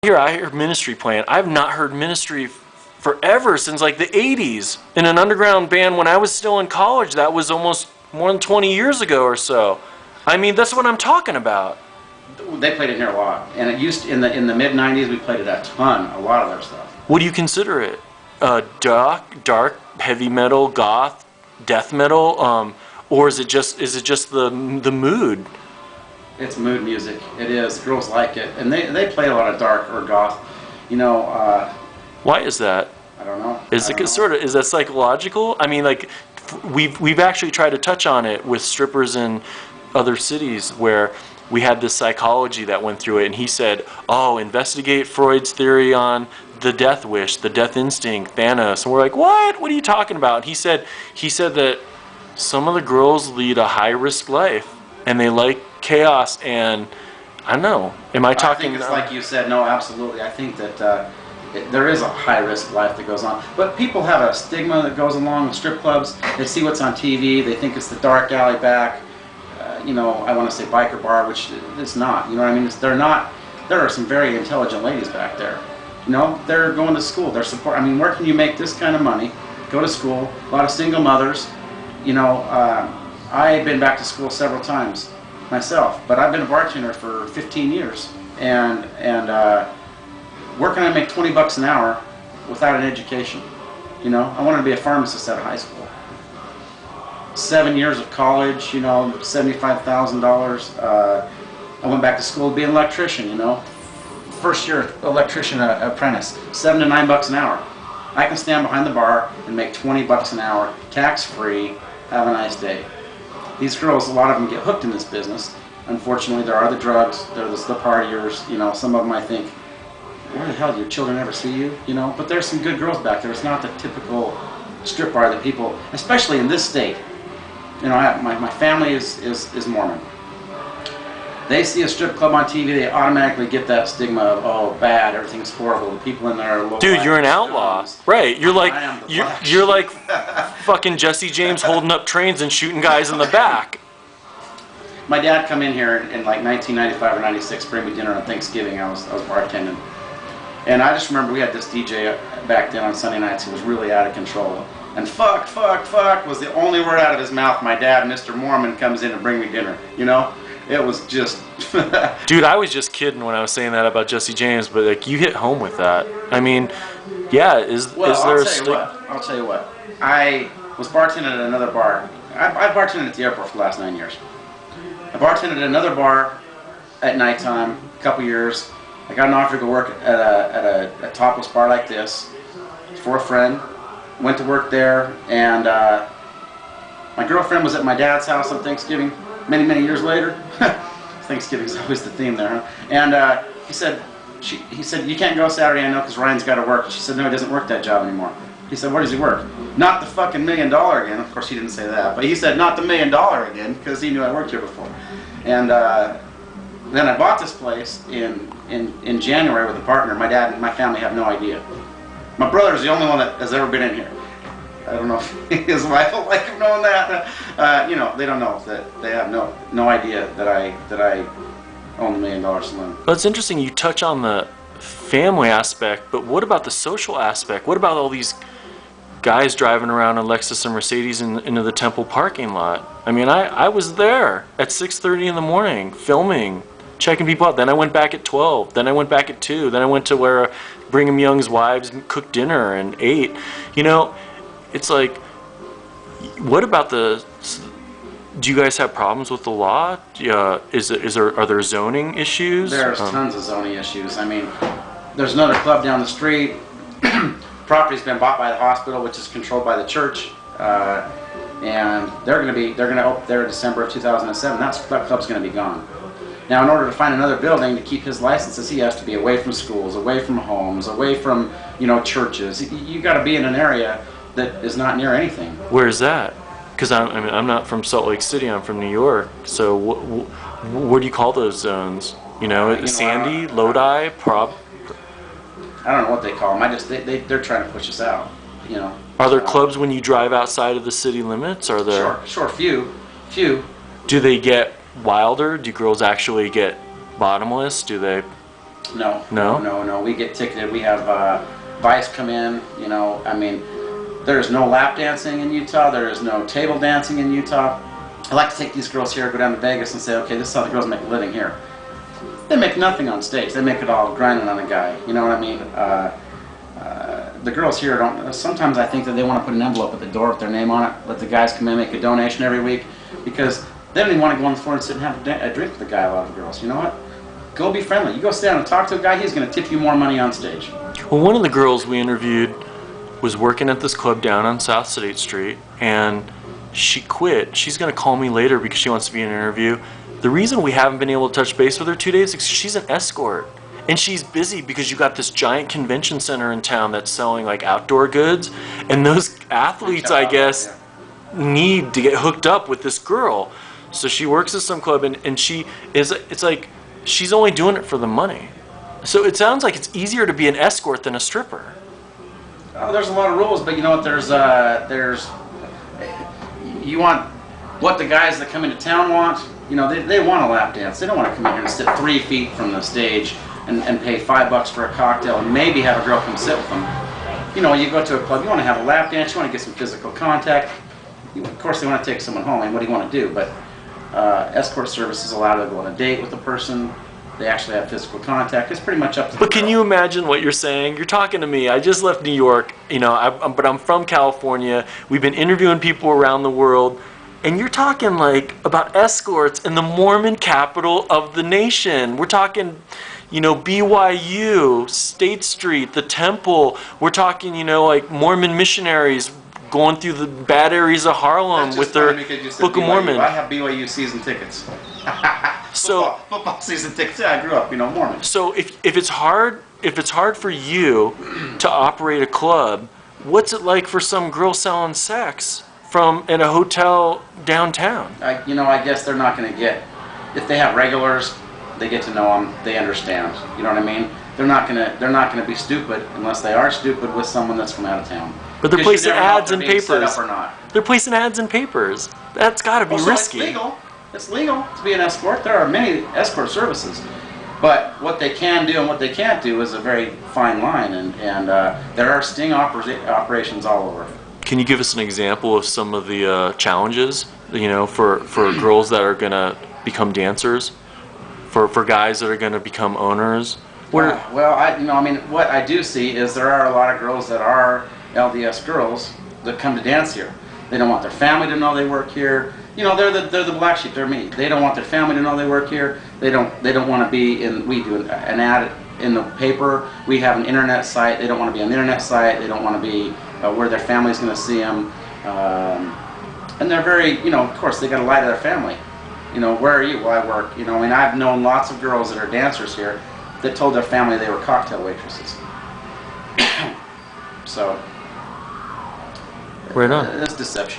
I hear ministry playing. I've not heard ministry forever, since like the 80s. In an underground band when I was still in college, that was almost more than 20 years ago or so. I mean, that's what I'm talking about. They played it here a lot, and it used in the mid '90s. We played it a ton, a lot of their stuff. What do you consider it? Dark, heavy metal, goth, death metal, or is it just the mood? It's mood music. It is. Girls like it, and they play a lot of dark or goth. You know. Why is that? I don't know. Is that psychological? I mean, like, we've actually tried to touch on it with strippers in other cities where we had this psychology that went through it, and he said, "Oh, investigate Freud's theory on the death wish, the death instinct, Thanos." And we're like, "What? What are you talking about?" And he said that some of the girls lead a high-risk life, and they like chaos, and I don't know. Am I talking? I think it's like you said. No, absolutely. I think that there is a high-risk life that goes on. But people have a stigma that goes along with strip clubs. They see what's on TV. They think it's the dark alley back. You know, I want to say biker bar, which it's not. You know what I mean? They're not. There are some very intelligent ladies back there. You know, they're going to school. They're support. I mean, where can you make this kind of money? Go to school. A lot of single mothers. You know, I've been back to school several times myself, but I've been a bartender for 15 years, and where can I make $20 an hour without an education? You know, I wanted to be a pharmacist out of high school. 7 years of college, you know, $75,000. I went back to school to be an electrician, you know. First year electrician apprentice, $7 to $9 an hour. I can stand behind the bar and make $20 an hour, tax-free, have a nice day. These girls, a lot of them get hooked in this business. Unfortunately, there are the drugs, there's the partiers, you know, some of them I think, where the hell do your children ever see you, you know? But there's some good girls back there. It's not the typical strip bar that people, especially in this state. You know, my family is Mormon. They see a strip club on TV, they automatically get that stigma of, oh, bad, everything's horrible, the people in there are low. Dude, you're an outlaw, right? You're like you're like fucking Jesse James holding up trains and shooting guys in the back. My dad come in here in like 1995 or 96, bring me dinner on Thanksgiving. I was bartending, and I just remember we had this DJ back then on Sunday nights who was really out of control. And fuck was the only word out of his mouth. My dad, Mr. Mormon, comes in and bring me dinner. You know. It was just... Dude, I was just kidding when I was saying that about Jesse James, but like you hit home with that. I mean, yeah, is there I'll tell you what. I was bartending at another bar. I bartended at the airport for the last 9 years. I bartended at another bar at nighttime, a couple years. I got an offer to go work at a topless bar like this for a friend. Went to work there, and my girlfriend was at my dad's house on Thanksgiving. Many years later. Thanksgiving's always the theme there, huh? And he said, you can't go Saturday, I know, because Ryan's got to work. She said, no, he doesn't work that job anymore. He said, what does he work? Not the fucking $1 million again. Of course, he didn't say that, but he said, not the $1 million again, because he knew I worked here before. And then I bought this place in January with a partner. My dad and my family have no idea. My brother's the only one that has ever been in here. I don't know if his wife will like him knowing that. You know, they don't know that they have no idea that I own the $1 million saloon. Well, it's interesting you touch on the family aspect, but what about the social aspect? What about all these guys driving around in Lexus and Mercedes into the temple parking lot? I mean, I was there at 6:30 in the morning filming, checking people out. Then I went back at 12. Then I went back at 2. Then I went to where Brigham Young's wives cooked dinner and ate. You know. It's like, what about do you guys have problems with the law? Are there zoning issues? There's tons of zoning issues. I mean, there's another club down the street. Property's been bought by the hospital, which is controlled by the church, and they're going to open there in December of 2007. That club's going to be gone. Now, in order to find another building to keep his licenses, he has to be away from schools, away from homes, away from churches. You got to be in an area that is not near anything. Where's that? Because I'm not from Salt Lake City. I'm from New York. So what do you call those zones? Sandy, Lodi, Prob. I don't know what they call them. They're trying to push us out. Are there clubs when you drive outside of the city limits? Are there? Sure. Few. Do they get wilder? Do girls actually get bottomless? Do they? No. No? No. We get ticketed. We have vice come in. You know, I mean, there is no lap dancing in Utah. There is no table dancing in Utah. I like to take these girls here, go down to Vegas, and say, okay, this is how the girls make a living here. They make nothing on stage. They make it all grinding on a guy. You know what I mean? The girls here don't. Sometimes I think that they want to put an envelope at the door with their name on it. Let the guys come in, make a donation every week, because they don't even want to go on the floor and sit and have a drink with the guy. A lot of the girls. You know what? Go be friendly. You go sit down and talk to a guy. He's going to tip you more money on stage. Well, one of the girls we interviewed was working at this club down on South State Street, and she quit. She's going to call me later because she wants to be in an interview. The reason we haven't been able to touch base with her 2 days is because she's an escort. And she's busy because you got this giant convention center in town that's selling like outdoor goods. And those athletes, I guess, need to get hooked up with this girl. So she works at some club, and it's like she's only doing it for the money. So it sounds like it's easier to be an escort than a stripper. Oh, there's a lot of rules, but you know what? You want what the guys that come into town want. You know, they want a lap dance. They don't want to come in here and sit 3 feet from the stage and pay $5 for a cocktail and maybe have a girl come sit with them. You know, you go to a club, you want to have a lap dance, you want to get some physical contact. Of course, they want to take someone home, and what do you want to do? But escort services allow them to go on a date with the person. They actually have physical contact. It's pretty much up to the But can girl. you imagine what you're saying? You're talking to me. I just left New York, you know, but I'm from California. We've been interviewing people around the world. And you're talking like about escorts in the Mormon capital of the nation. We're talking, you know, BYU, State Street, the Temple. We're talking, you know, like Mormon missionaries going through the bad areas of Harlem with their Book of Mormon. I have BYU season tickets. So football season tickets. Yeah, I grew up, you know, Mormon. So if it's hard for you to operate a club, what's it like for some girl selling sex from in a hotel downtown? I guess they're not going to get, if they have regulars, they get to know them, they understand. You know what I mean? They're not gonna be stupid unless they are stupid with someone that's from out of town. But they're Because you placing never know if ads they're in being set papers. up or not. They're placing ads in papers. That's got to be Well, so risky. It's legal. It's legal to be an escort. There are many escort services. But what they can do and what they can't do is a very fine line, and there are sting operations all over. Can you give us an example of some of the challenges, you know, for girls that are going to become dancers, for guys that are going to become owners? Well, what I do see is there are a lot of girls that are LDS girls that come to dance here. They don't want their family to know they work here. You know, they're the black sheep. They're me. They don't want their family to know they work here. They don't want to be in. We do an ad in the paper. We have an internet site. They don't want to be on the internet site. They don't want to be where their family's going to see them. And they're very, you know, of course, they got to lie to their family. You know, where are you? Well, I work. You know, I mean, I've known lots of girls that are dancers here that told their family they were cocktail waitresses. So, Right on. It's deception.